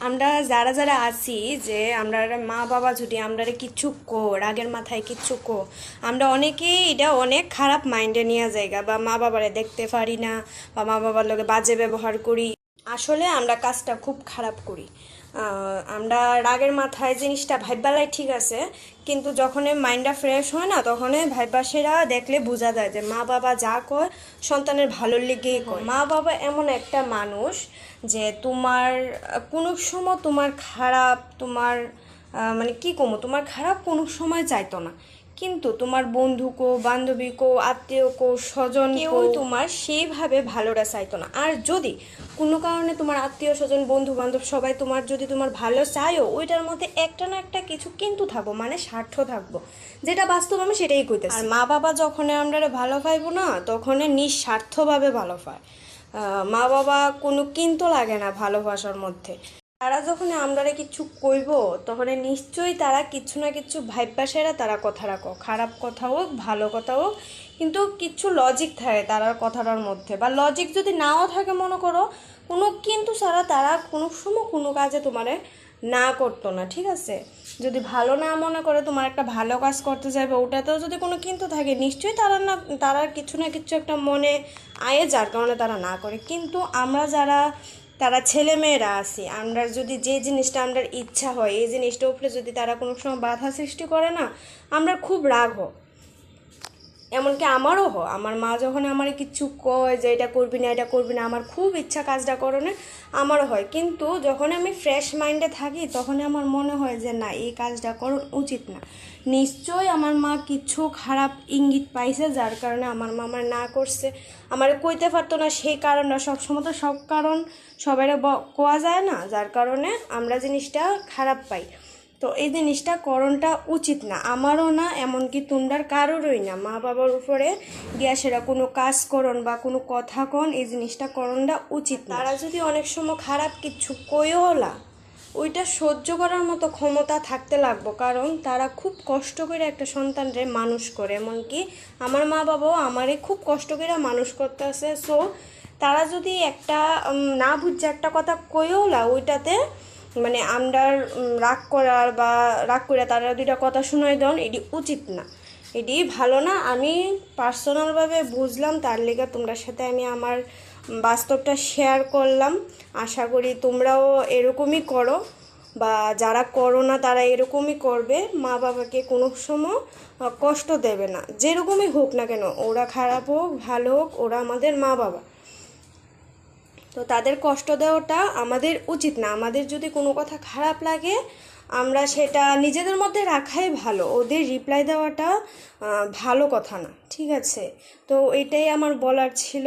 আমরা যারা যারা আছি যে আমরা মা বাবা যদি আমরা কিচ্ছু কো রাগের মাথায় কিচ্ছু কো আমরা অনেকেই এটা অনেক খারাপ মাইন্ডে নিয়ে যায়গা বা মা বাবারে দেখতে পারি না বা মা বাবার লগে বাজে ব্যবহার করি। আসলে আমরা কাজটা খুব খারাপ করি। আমরা রাগের মাথায় জিনিসটা ভাইবালাই ঠিক আছে, কিন্তু যখন মাইন্ডটা ফ্রেশ হয় না তখন ভাইবাসেরা দেখলে বোঝা যায় যে মা বাবা যা কয় সন্তানের ভালোর লেগেই কয়। মা বাবা এমন একটা মানুষ যে তোমার কোনো সময় তোমার খারাপ তোমার মানে কি কমো তোমার খারাপ কোনো সময় চাইতো না, কিন্তু তোমার বন্ধু কো বান্ধবী কো আত্মীয় কো স্বজন কেউ তোমার সেইভাবে ভালোটা চাইতো না। আর যদি কোনো কারণে তোমার আত্মীয় স্বজন বন্ধু বান্ধব সবাই তোমার যদি তোমার ভালো চাইও ওইটার মধ্যে একটা না একটা কিছু কিন্তু থাকবো, মানে স্বার্থ থাকবো, যেটা বাস্তব আমি সেটাই কইতেছি। আর মা বাবা যখন আমরা ভালো পাইবো না তখন নিঃস্বার্থভাবে ভালো পায়। মা বাবা কোনো কিন্তু লাগে না ভালোবাসার মধ্যে। তারা যখন আমরা কিছু কইব তখন নিশ্চয়ই তারা কিছু না কিছু ভাইবাসেরা তারা কথা রাখো, খারাপ কথা হোক ভালো কথা হোক, কিন্তু কিছু লজিক থাকে তারার কথাটার মধ্যে। বা লজিক যদি নাও থাকে মনে করো কোনো কিন্তু ছাড়া তারা কোনো সময় কোনো কাজে তোমারে না করতো না, ঠিক আছে? যদি ভালো না মনে করে তোমার একটা ভালো কাজ করতে যাবে ওটাতেও যদি কোনো কিন্তু থাকে নিশ্চয়ই তারা কিছু না কিছু একটা মনে আয়ে যার কারণে তারা না করে। কিন্তু আমরা যারা তারা ছেলেমেয়েরা আছি, আমরা যদি যে জিনিসটা আমরা ইচ্ছা হয় এই জিনিসটার উপরে যদি তারা কোনো সময় বাধা সৃষ্টি করে না আমরা খুব রাগ হয়। এমনকি আমারও হয়, আমার মা যখন আমার কিছু কয় যে এটা করবি না এটা করবি না, আমার খুব ইচ্ছা কাজটা করণে আমারও হয়, কিন্তু যখন আমি ফ্রেশ মাইন্ডে থাকি তখন আমার মনে হয় যে না এই কাজটা করণ উচিত না। নিশ্চয়ই আমার মা কিছু খারাপ ইঙ্গিত পাইছে যার কারণে আমার মা আমার না করছে, আমার কইতে পারতো না সেই কারণটা। সবসময় তো সব কারণ সবাই কোয়া যায় না, যার কারণে আমরা জিনিসটা খারাপ পাই। তো এই জিনিসটা করণটা উচিত না, আমারও না এমনকি তোমরার কারোরই না। মা বাবার উপরে গিয়া সেটা কোনো কাজ করণ বা কোনো কথা কন এই জিনিসটা করণটা উচিত না। তারা যদি অনেক সময় খারাপ কিছু কইও হলা ওইটা সহ্য করার মতো ক্ষমতা থাকতে লাগবো, কারণ তারা খুব কষ্ট করে একটা সন্তানরে মানুষ করে। এমনকি আমার মা বাবাও আমারে খুব কষ্ট করে মানুষ করতে আছে। সো তারা যদি একটা না বুঝছে একটা কথা কইও হলা ওইটাতে মানে আমরার রাগ করার বা রাগ করে তারা দুইটা কথা শোনাই দেন এটি উচিত না, এটি ভালো না। আমি পার্সোনালভাবে বুঝলাম, তার লেগে তোমরার সাথে আমি আমার বাস্তবটা শেয়ার করলাম। আশা করি তোমরাও এরকমই করো, বা যারা করো না তারা এরকমই করবে। মা বাবাকে কোনো সময় কষ্ট দেবে না, যেরকমই হোক না কেন, ওরা খারাপ হোক ভালো হোক ওরা আমাদের মা বাবা। তো তাদের কষ্ট দেওয়াটা আমাদের উচিত না। আমাদের যদি কোনো কথা খারাপ লাগে আমরা সেটা নিজেদের মধ্যে রাখাই ভালো, ওদের রিপ্লাই দেওয়াটা ভালো কথা না, ঠিক আছে? তো এটাই আমার বলার ছিল।